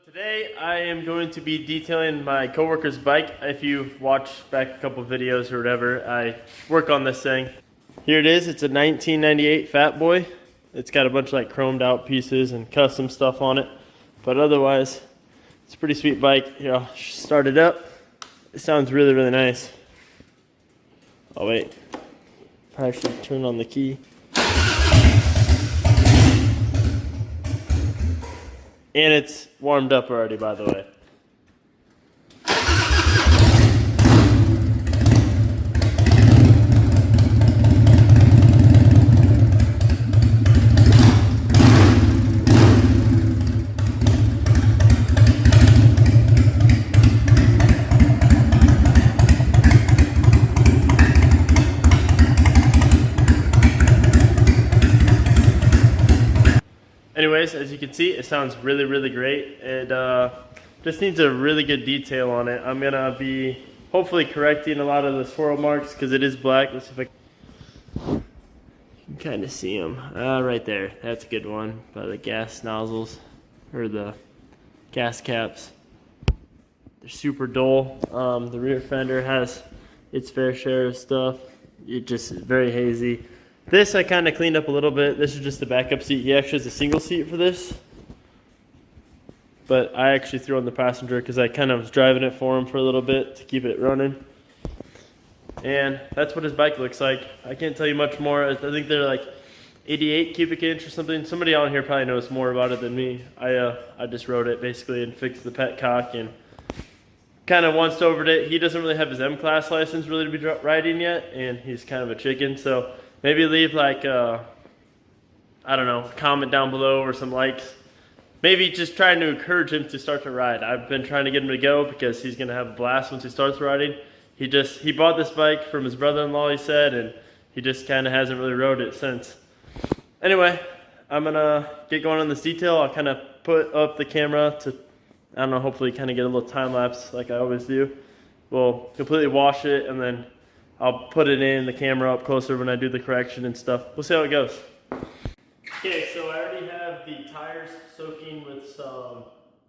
Today I am going to be detailing my coworker's bike. If you've watched back a couple videos or whatever, I work on this thing. Here it is. It's a 1998 FatBoy. It's got a bunch of like chromed out pieces and custom stuff on it, but otherwise it's a pretty sweet bike. Here, I'll start it up. It sounds really nice. Oh wait, probably should turn on the key. And it's warmed up already, by the way. Anyways, as you can see, it sounds really great. It just needs a really good detail on it. I'm gonna be hopefully correcting a lot of the swirl marks because it is black. Let's see if you can kind of see them. Right there, that's a good one by the gas nozzles or the gas caps. They're super dull. The rear fender has its fair share of stuff. It just is very hazy. This I kind of cleaned up a little bit. This is just the backup seat. He actually has a single seat for this, but I actually threw on the passenger because I kind of was driving it for him for a little bit to keep it running. And that's what his bike looks like. I can't tell you much more. I think they're like 88 cubic inch or something. Somebody on here probably knows more about it than me. I just rode it basically and fixed the petcock and kind of once overed it. He doesn't really have his M-Class license really to be riding yet, and he's kind of a chicken, so maybe leave like, I don't know, a comment down below or some likes. Maybe just trying to encourage him to start to ride. I've been trying to get him to go because he's gonna have a blast once he starts riding. He bought this bike from his brother-in-law, he said, and he just kind of hasn't really rode it since. Anyway, I'm gonna get going on this detail. I'll kind of put up the camera to, I don't know, hopefully kind of get a little time lapse like I always do. We'll completely wash it and then I'll put it in the camera up closer when I do the correction and stuff. We'll see how it goes. Okay, so I already have the tires soaking with some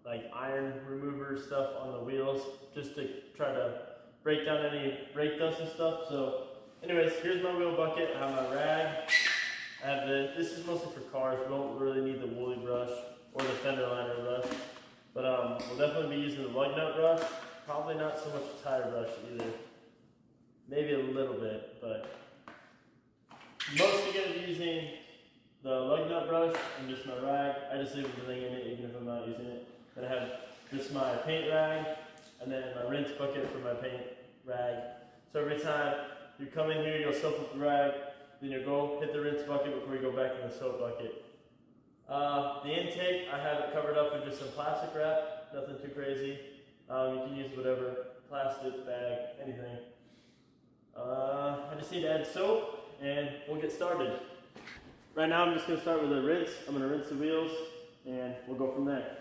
like iron remover stuff on the wheels just to try to break down any brake dust and stuff. So anyways, here's my wheel bucket. I have my rag. I have this is mostly for cars. We don't really need the woolly brush or the fender liner brush. But we'll definitely be using the lug nut brush. Probably not so much the tire brush either. Maybe a little bit, but mostly going to be using the lug nut brush and just my rag. I just leave everything in it even if I'm not using it. Then I have just my paint rag and then my rinse bucket for my paint rag. So every time you come in here, you'll soap up the rag, then you'll go hit the rinse bucket before you go back in the soap bucket. The intake, I have it covered up with just some plastic wrap, nothing too crazy. You can use whatever, plastic, bag, anything. I just need to add soap and we'll get started. Right now I'm just going to start with a rinse. I'm going to rinse the wheels and we'll go from there.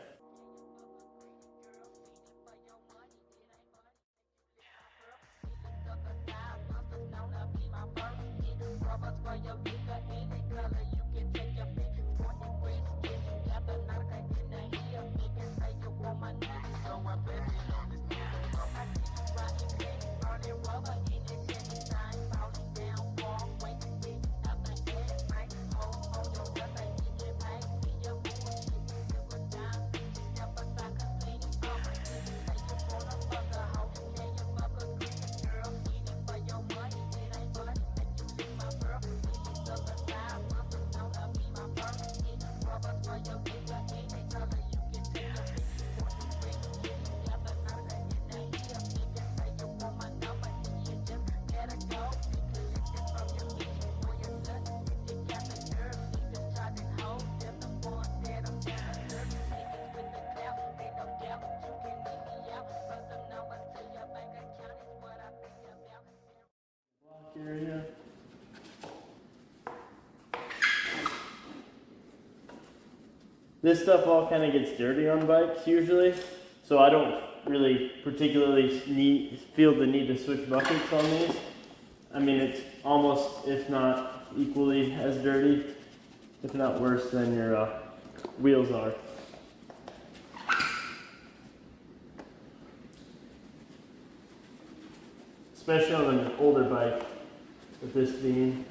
Area. This stuff all kind of gets dirty on bikes usually, so I don't really particularly feel the need to switch buckets on these. I mean, it's almost, if not equally as dirty, if not worse than your wheels are. especially on an older bike with this beam.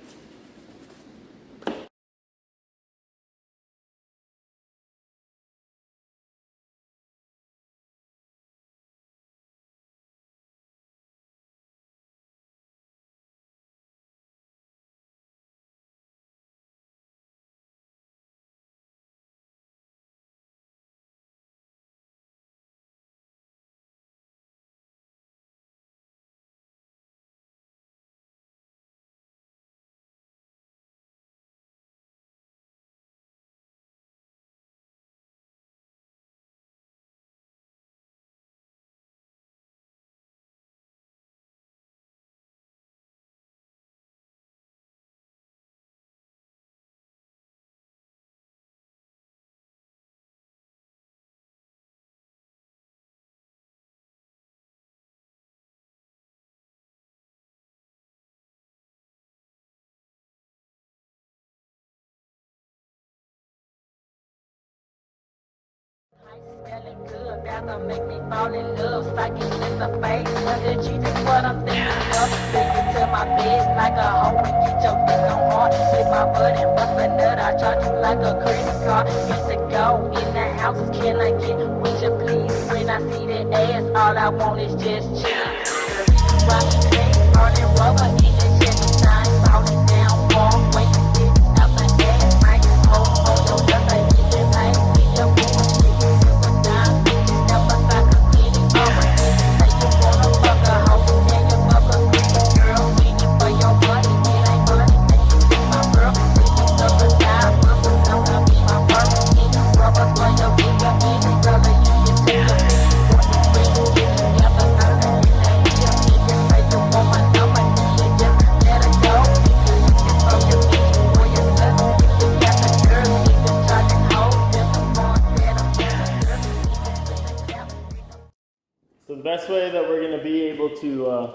Smelling good, about to make me fall in love. Psychic in the face, under Jesus, what I'm thinking of. Take it to my bed like a hoe and get your dick on hard. Slip my butt and bust a nut, I charge you like a credit card. Get to go in the house, can I get with you please? When I see that ass, all I want is just cheese. Why me crazy, all that rubber in your chest, nine falling down, walk, wait, sit out the ass, right? Hold your left, I get your pain, see your booty. So the best way that we're going to be able to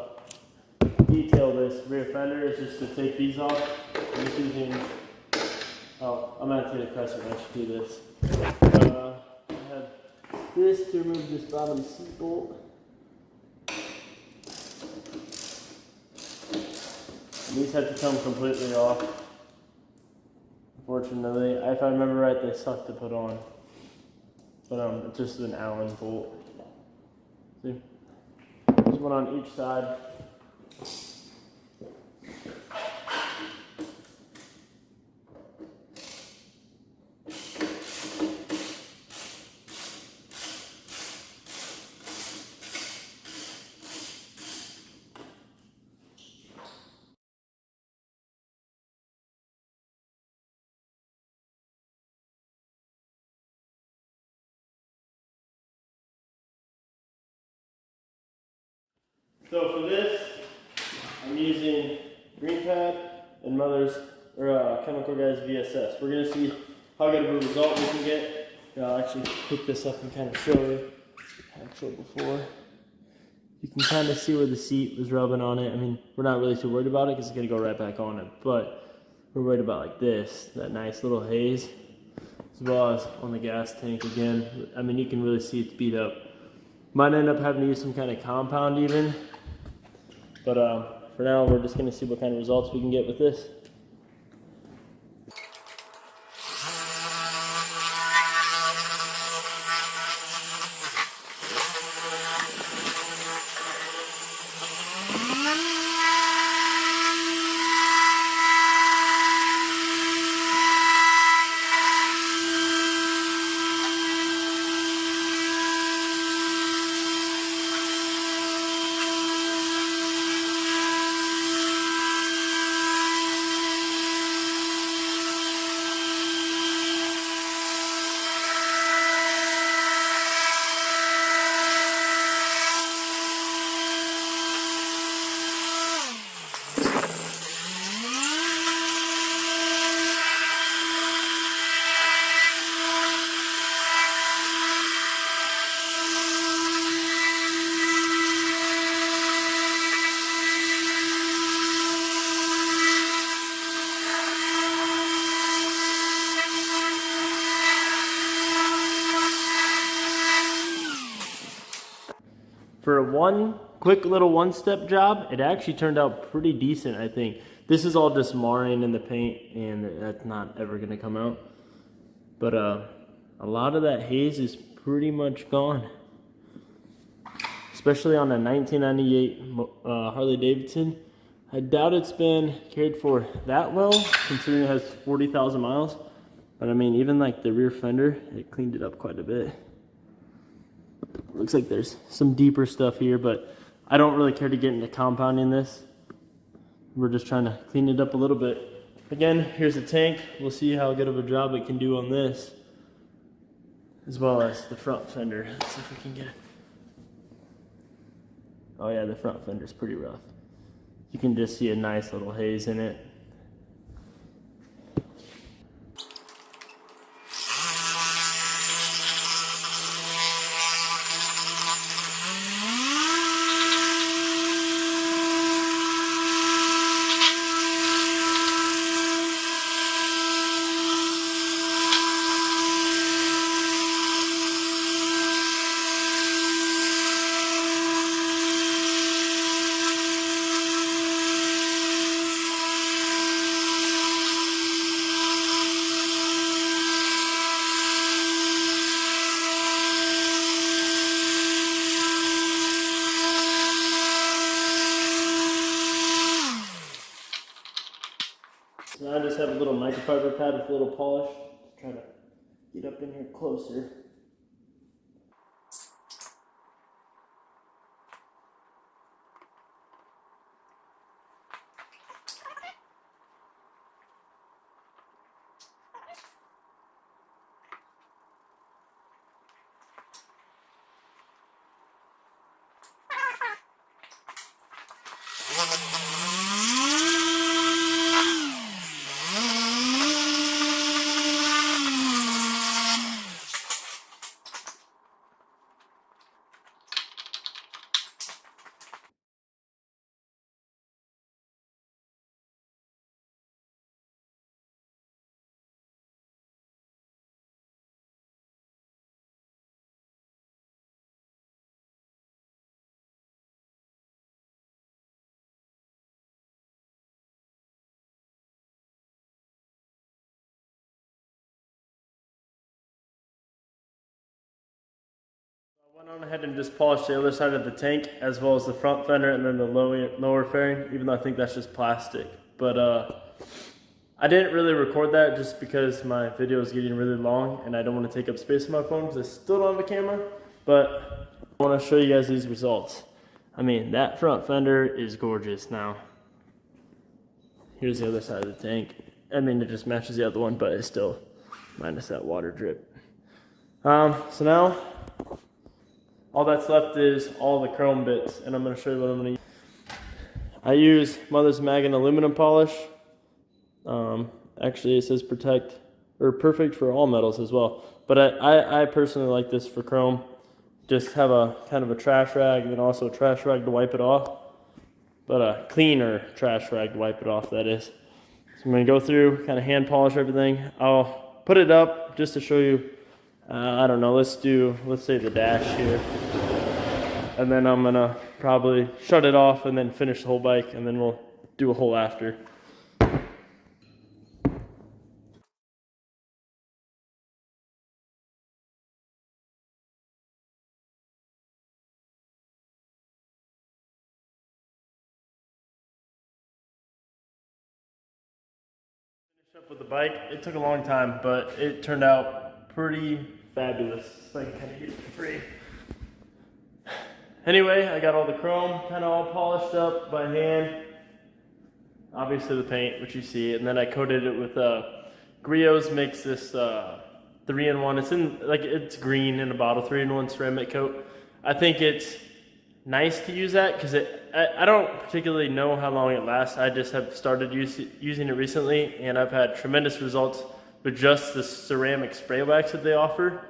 detail this rear fender is just to take these off. I'm just using, I'm going to take a crescent wrench to do this. I have this to remove this bottom seat bolt. And these have to come completely off. Unfortunately, if I remember right, they suck to put on. But it's just an Allen bolt. See? There's one on each side. So for this, I'm using green pad and Chemical Guys VSS. We're gonna see how good of a result we can get. I'll actually pick this up and kind of show you actually before. You can kind of see where the seat was rubbing on it. I mean, we're not really too worried about it because it's gonna go right back on it, but we're worried about like this, that nice little haze, as well as on the gas tank again. I mean, you can really see it's beat up. Might end up having to use some kind of compound even. But for now, we're just going to see what kind of results we can get with this. For a 1 quick little one-step job. It actually turned out pretty decent, I think. This is all just marring in the paint, and that's not ever gonna come out. But a lot of that haze is pretty much gone. Especially on a 1998 Harley Davidson. I doubt it's been cared for that well, considering it has 40,000 miles. But I mean, even like the rear fender, it cleaned it up quite a bit. Looks like there's some deeper stuff here, but I don't really care to get into compounding this. We're just trying to clean it up a little bit. Again, here's the tank. We'll see how good of a job it can do on this, as well as the front fender. Let's see if we can get it. Oh yeah, the front fender's pretty rough. You can just see a nice little haze in it. So now I just have a little microfiber pad with a little polish. Try to get up in here closer. I went on ahead and just polished the other side of the tank, as well as the front fender and then the lower fairing, even though I think that's just plastic. But I didn't really record that just because my video is getting really long and I don't want to take up space on my phone because I still don't have a camera. But I want to show you guys these results. I mean, that front fender is gorgeous now. Here's the other side of the tank. I mean, it just matches the other one, but it's still minus that water drip. So now, all that's left is all the chrome bits, and I'm going to show you what I'm going to use. I use Mother's Mag and aluminum polish. Actually, it says perfect for all metals as well. But I personally like this for chrome. Just have a kind of a trash rag, and then also a trash rag to wipe it off. But a cleaner trash rag to wipe it off, that is. So I'm going to go through, kind of hand polish everything. I'll put it up just to show you. I don't know, let's say the dash here. And then I'm gonna probably shut it off and then finish the whole bike, and then we'll do a whole after. Finish up with the bike. It took a long time, but it turned out pretty fabulous. So I can kind of get it for free. Anyway, I got all the chrome kind of all polished up by hand. Obviously the paint, which you see, and then I coated it with Griot's makes this 3-in-1. It's green in a bottle, 3-in-1 ceramic coat. I think it's nice to use that because I don't particularly know how long it lasts. I just have started using it recently, and I've had tremendous results with just the ceramic spray wax that they offer.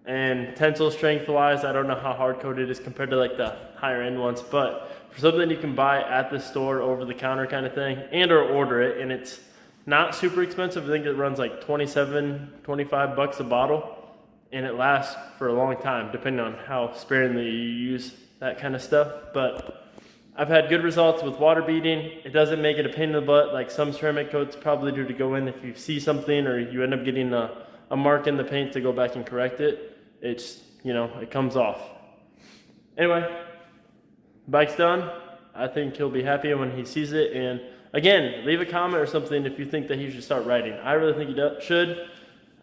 And tensile strength wise, I don't know how hard coated it is compared to like the higher end ones, but for something you can buy at the store over the counter kind of thing, and or order it, and it's not super expensive. I think it runs like $27, $25 a bottle, and it lasts for a long time, depending on how sparingly you use that kind of stuff. But I've had good results with water beading. It doesn't make it a pain in the butt like some ceramic coats probably do to go in if you see something or you end up getting a mark in the paint to go back and correct it. It's, it comes off. Anyway, bike's done. I think he'll be happy when he sees it. And again, leave a comment or something if you think that he should start riding. I really think he should.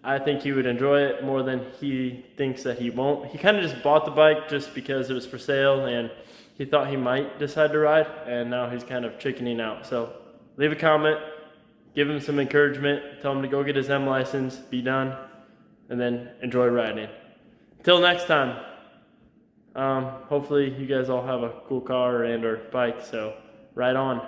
I think he would enjoy it more than he thinks that he won't. He kind of just bought the bike just because it was for sale and he thought he might decide to ride, and now he's kind of chickening out. So leave a comment, give him some encouragement, tell him to go get his M license, be done, and then enjoy riding. Until next time, hopefully you guys all have a cool car and or bike, so ride on.